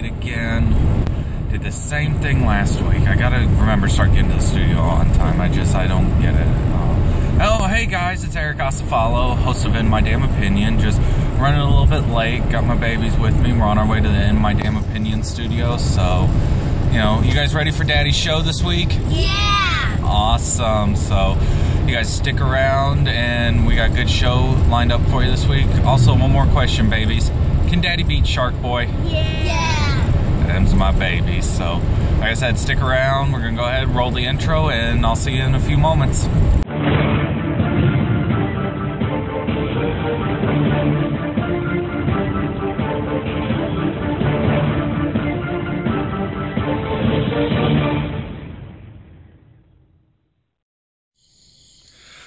again. Did the same thing last week. I gotta remember to start getting to the studio on time. I don't get it. Oh, hey guys, it's Eric Acefalo, host of In My Damn Opinion. Just running a little bit late. Got my babies with me. We're on our way to the In My Damn Opinion studio. So, you guys ready for Daddy's show this week? Yeah! Awesome. So, you guys stick around, and we got a good show lined up for you this week. Also, one more question, babies. Can Daddy beat Shark Boy? Yeah! Them's my babies. So, like I said, stick around. We're going to go ahead and roll the intro, and I'll see you in a few moments.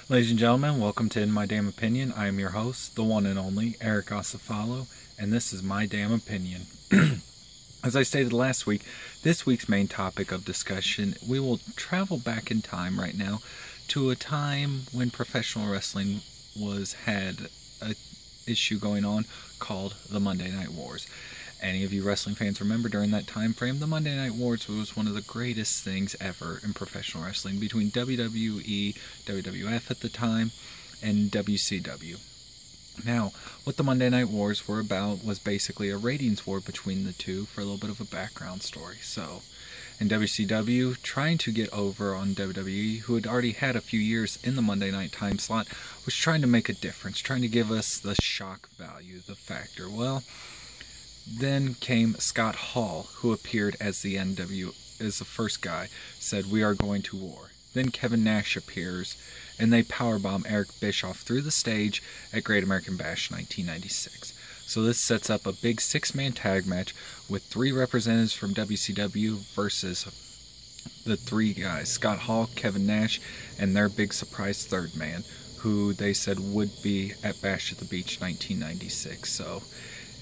Ladies and gentlemen, welcome to In My Damn Opinion. I am your host, the one and only Eric Acefalo, and this is My Damn Opinion. As I stated last week, this week's main topic of discussion, we will travel back in time right now to a time when professional wrestling had an issue going on called the Monday Night Wars. Any of you wrestling fans remember during that time frame, the Monday Night Wars was one of the greatest things ever in professional wrestling between WWE, WWF at the time, and WCW. Now, what the Monday Night Wars were about was basically a ratings war between the two for a little bit of a background story. So, in WCW, trying to get over on WWE, who had already had a few years in the Monday Night time slot, was trying to make a difference, trying to give us the shock value, the factor. Well, then came Scott Hall, who appeared as the first guy, said, "We are going to war." Then Kevin Nash appears, and they powerbomb Eric Bischoff through the stage at Great American Bash 1996. So this sets up a big six-man tag match with three representatives from WCW versus the three guys, Scott Hall, Kevin Nash, and their big surprise third man, who they said would be at Bash at the Beach 1996.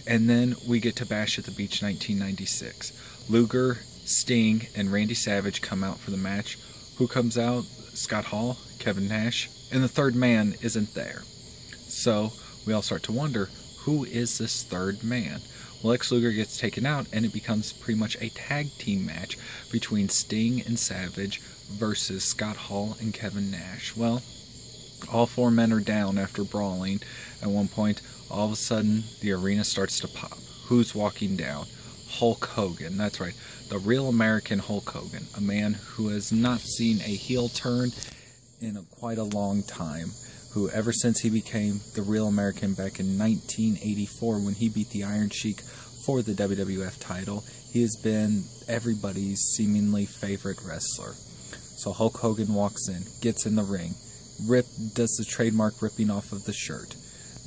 And then we get to Bash at the Beach 1996. Luger, Sting, and Randy Savage come out for the match. Who comes out? Scott Hall, Kevin Nash, and the third man isn't there. So we all start to wonder, who is this third man? Well, Lex Luger gets taken out, and it becomes pretty much a tag team match between Sting and Savage versus Scott Hall and Kevin Nash. Well, all four men are down after brawling. At one point, all of a sudden, the arena starts to pop. Who's walking down? Hulk Hogan. That's right, the real American Hulk Hogan. A man who has not seen a heel turn in quite a long time. Who, ever since he became the real American back in 1984, when he beat the Iron Sheik for the WWF title, he has been everybody's seemingly favorite wrestler. So Hulk Hogan walks in, gets in the ring, does the trademark ripping off of the shirt.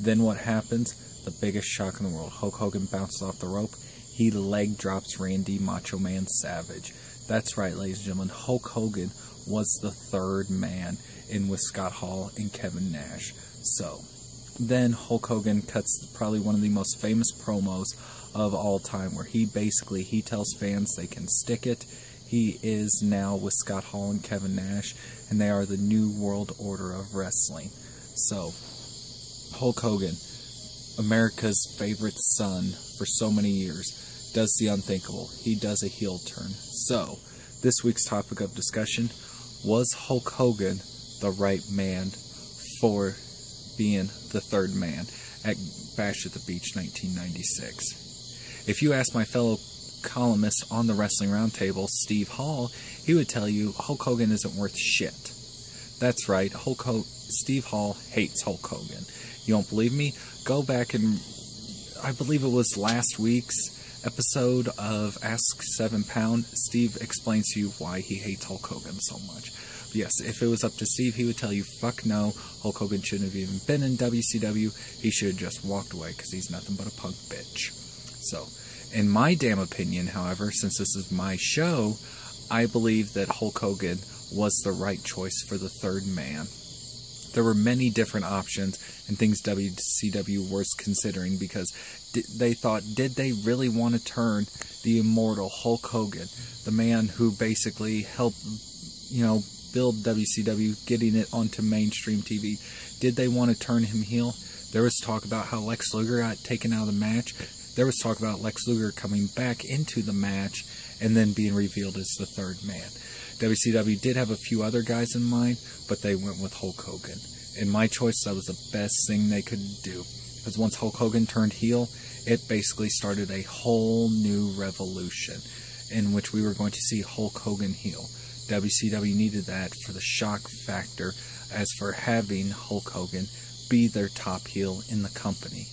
Then what happens? The biggest shock in the world. Hulk Hogan bounces off the rope. He leg drops Randy Macho Man Savage. That's right, ladies and gentlemen. Hulk Hogan was the third man in with Scott Hall and Kevin Nash. So, then Hulk Hogan cuts probably one of the most famous promos of all time, where he tells fans they can stick it. He is now with Scott Hall and Kevin Nash, and they are the new world order of wrestling. So, Hulk Hogan, America's favorite son for so many years, does the unthinkable. He does a heel turn. So, this week's topic of discussion, was Hulk Hogan the right man for being the third man at Bash at the Beach 1996? If you ask my fellow columnist on the Wrestling Roundtable, Steve Hall, he would tell you Hulk Hogan isn't worth shit. That's right, Steve Hall hates Hulk Hogan. You don't believe me? Go back and, I believe it was last week's episode of Ask 7 Pound. Steve explains to you why he hates Hulk Hogan so much. But yes, if it was up to Steve, he would tell you, fuck no, Hulk Hogan shouldn't have even been in WCW. He should have just walked away because he's nothing but a punk bitch. So, in my damn opinion, however, since this is my show, I believe that Hulk Hogan was the right choice for the third man. There were many different options and things WCW was considering, because they thought, did they really want to turn the immortal Hulk Hogan, the man who basically helped, build WCW, getting it onto mainstream TV, did they want to turn him heel? There was talk about how Lex Luger got taken out of the match. there was talk about Lex Luger coming back into the match and then being revealed as the third man. WCW did have a few other guys in mind, but they went with Hulk Hogan. In my choice, that was the best thing they could do. Because once Hulk Hogan turned heel, it basically started a whole new revolution in which we were going to see Hulk Hogan heel. WCW needed that for the shock factor as for having Hulk Hogan be their top heel in the company.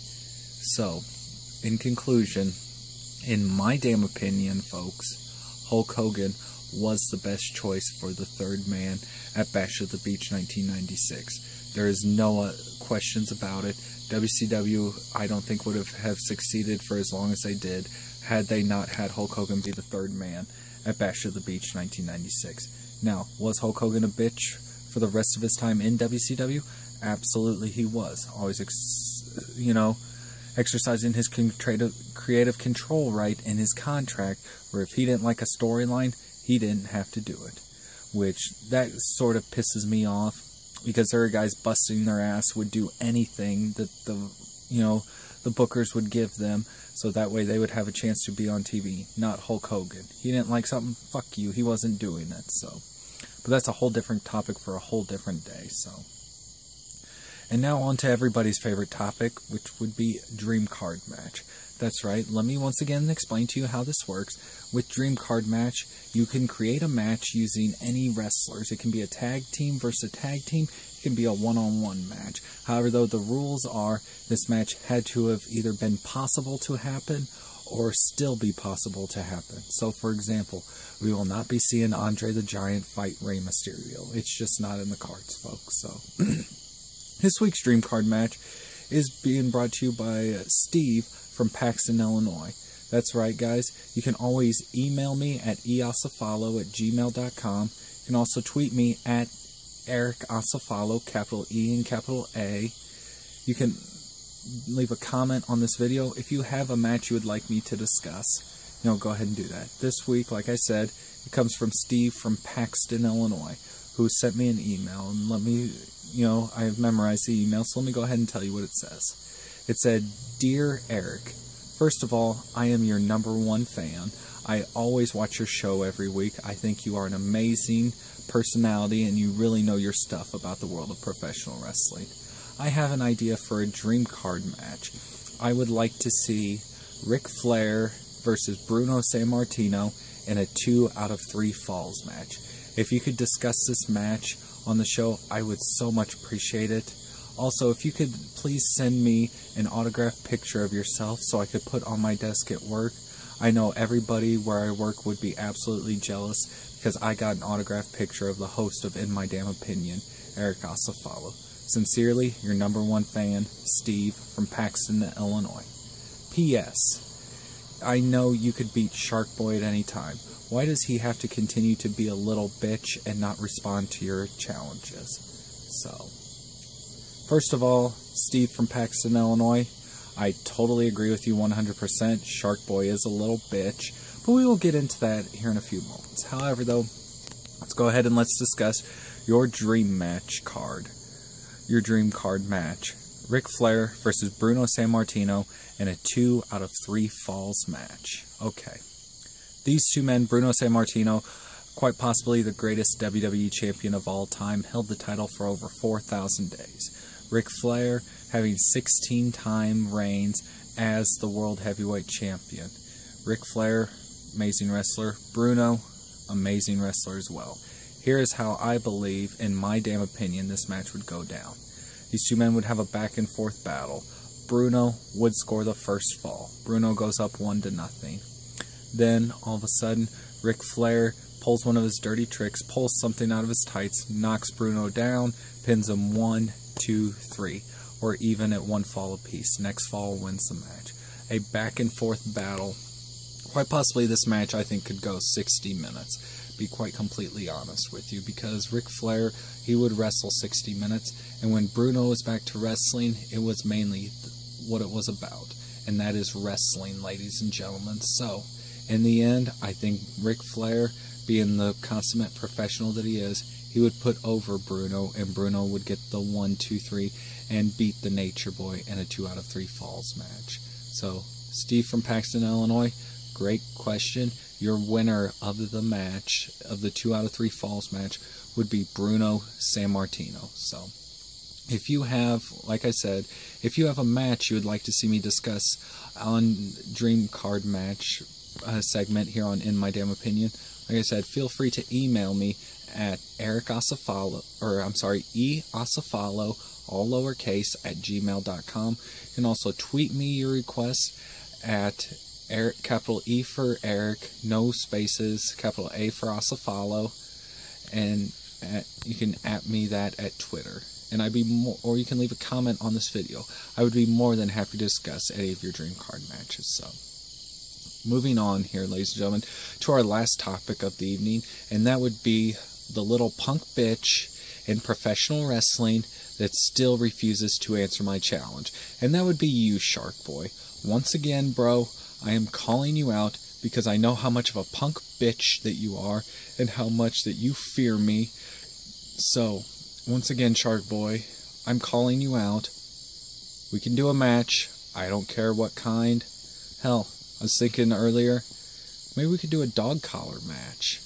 So, in conclusion, in my damn opinion, folks, Hulk Hogan was the best choice for the third man at Bash at the Beach 1996. There is no questions about it. WCW, I don't think, would have succeeded for as long as they did had they not had Hulk Hogan be the third man at Bash at the Beach 1996. Now, was Hulk Hogan a bitch for the rest of his time in WCW? Absolutely he was. Always, exercising his creative control right in his contract, where if he didn't like a storyline, he didn't have to do it. Which, that sort of pisses me off, because there are guys busting their ass, would do anything that the bookers would give them, so that way they would have a chance to be on TV. Not Hulk Hogan. He didn't like something, fuck you, he wasn't doing it, so. But that's a whole different topic for a whole different day, so. And now on to everybody's favorite topic, which would be Dream Card Match. That's right, let me once again explain to you how this works. With Dream Card Match, you can create a match using any wrestlers. It can be a tag team versus a tag team. It can be a one-on-one match. However, though, the rules are this match had to have either been possible to happen or still be possible to happen. So, for example, we will not be seeing Andre the Giant fight Rey Mysterio. It's just not in the cards, folks. So, this week's Dream Card Match is being brought to you by Steve from Paxton, Illinois. That's right, guys. You can always email me at eosafalo@gmail.com. You can also tweet me at Eric Asafalo, capital E and capital A. You can leave a comment on this video. If you have a match you would like me to discuss, go ahead and do that. This week, like I said, it comes from Steve from Paxton, Illinois, who sent me an email. And let me, I have memorized the email, so let me go ahead and tell you what it says. It said, "Dear Eric, first of all, I am your #1 fan. I always watch your show every week. I think you are an amazing personality and you really know your stuff about the world of professional wrestling. I have an idea for a dream card match. I would like to see Ric Flair versus Bruno Sammartino in a 2 out of 3 falls match. If you could discuss this match on the show, I would so much appreciate it. Also, if you could please send me an autographed picture of yourself so I could put on my desk at work. I know everybody where I work would be absolutely jealous because I got an autographed picture of the host of In My Damn Opinion, Eric Asafalo. Sincerely, your #1 fan, Steve from Paxton, Illinois. P.S. I know you could beat Shark Boy at any time. Why does he have to continue to be a little bitch and not respond to your challenges?" So, first of all, Steve from Paxton, Illinois, I totally agree with you 100%. Shark Boy is a little bitch, but we will get into that here in a few moments. However, though, let's go ahead and let's discuss your dream match card. Your dream card match. Ric Flair versus Bruno Sammartino in a 2 out of 3 falls match. Okay. These two men, Bruno Sammartino, quite possibly the greatest WWE champion of all time, held the title for over 4,000 days. Ric Flair having 16-time reigns as the World Heavyweight Champion. Ric Flair, amazing wrestler. Bruno, amazing wrestler as well. Here is how I believe, in my damn opinion, this match would go down. These two men would have a back-and-forth battle. Bruno would score the first fall. Bruno goes up 1-0. Then, all of a sudden, Ric Flair pulls one of his dirty tricks, pulls something out of his tights, knocks Bruno down, pins him 1, 2, 3, or even at 1 fall apiece. Next fall wins the match. A back-and-forth battle. Quite possibly this match, I think, could go 60 minutes. Be quite completely honest with you, because Ric Flair, he would wrestle 60 minutes, and when Bruno was back to wrestling, it was mainly what it was about, and that is wrestling, ladies and gentlemen. So, in the end, I think Ric Flair, being the consummate professional that he is, he would put over Bruno, and Bruno would get the 1, 2, 3, and beat the Nature Boy in a 2 out of 3 falls match. So, Steve from Paxton, Illinois. Great question. Your winner of the match, of the 2 out of 3 falls match, would be Bruno Sammartino. So, if you have, like I said, if you have a match you would like to see me discuss on Dream Card Match segment here on In My Damn Opinion, like I said, feel free to email me at eacafalo, eacafalo, all lowercase, at gmail.com. You can also tweet me your requests at Eric, capital E for Eric, no spaces, capital A for Acefalo, and you can at me that at Twitter. And or you can leave a comment on this video. I would be more than happy to discuss any of your dream card matches. So, moving on here, ladies and gentlemen, to our last topic of the evening, and that would be the little punk bitch in professional wrestling that still refuses to answer my challenge. And that would be you, Shark Boy. Once again, bro, I am calling you out because I know how much of a punk bitch that you are and how much that you fear me. So, once again, Shark Boy, I'm calling you out. We can do a match. I don't care what kind. Hell, I was thinking earlier, maybe we could do a dog collar match,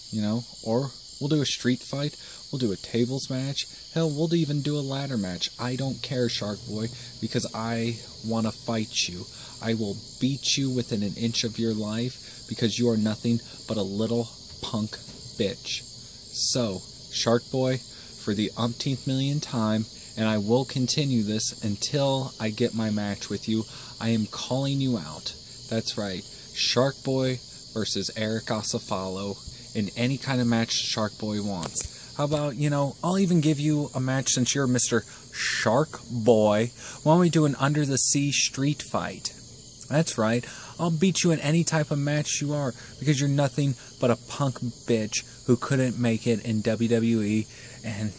or we'll do a street fight. We'll do a tables match. Hell, we'll even do a ladder match. I don't care, Shark Boy, because I want to fight you. I will beat you within an inch of your life because you are nothing but a little punk bitch. So, Shark Boy, for the umpteenth million time, and I will continue this until I get my match with you, I am calling you out. That's right, Shark Boy versus Eric Acefalo in any kind of match Shark Boy wants. How about, I'll even give you a match since you're Mr. Shark Boy. Why don't we do an under the sea street fight? That's right, I'll beat you in any type of match you are because you're nothing but a punk bitch who couldn't make it in WWE, and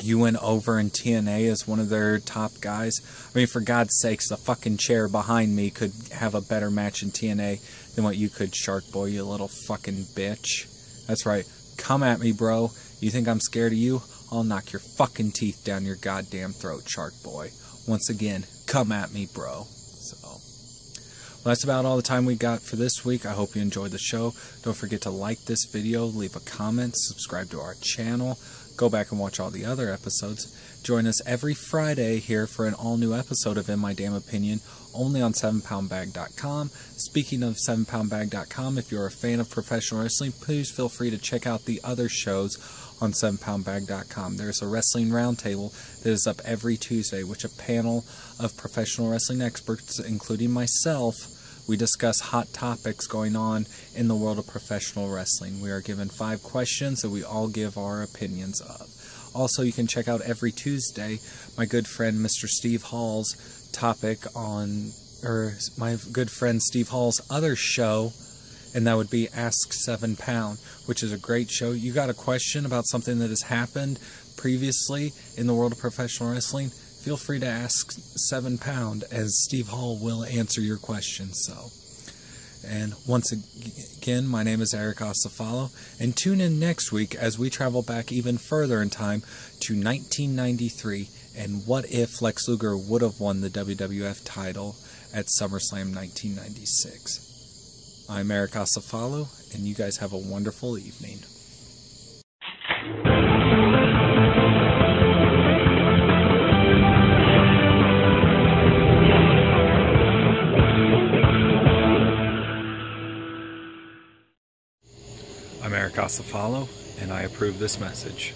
you went over in TNA as one of their top guys. I mean, for God's sakes, the fucking chair behind me could have a better match in TNA than what you could, Shark Boy, you little fucking bitch. That's right, come at me, bro. You think I'm scared of you? I'll knock your fucking teeth down your goddamn throat, Shark Boy. Once again, come at me, bro. Well, that's about all the time we got for this week. I hope you enjoyed the show. Don't forget to like this video, leave a comment, subscribe to our channel, go back and watch all the other episodes. Join us every Friday here for an all-new episode of In My Damn Opinion, only on 7poundbag.com. Speaking of 7poundbag.com, if you're a fan of professional wrestling, please feel free to check out the other shows on 7poundbag.com. There's a wrestling roundtable that is up every Tuesday, which a panel of professional wrestling experts, including myself, we discuss hot topics going on in the world of professional wrestling. We are given 5 questions that we all give our opinions of. Also, you can check out every Tuesday my good friend Mr. Steve Hall's topic on, or my good friend Steve Hall's other show, and that would be Ask 7 Pound, which is a great show. You got a question about something that has happened previously in the world of professional wrestling, feel free to ask 7 Pound, as Steve Hall will answer your questions. And once again, my name is Eric Acefalo, and tune in next week as we travel back even further in time to 1993, and what if Lex Luger would have won the WWF title at SummerSlam 1996. I'm Eric Acefalo, and you guys have a wonderful evening. I'm Eric Acefalo, and I approve this message.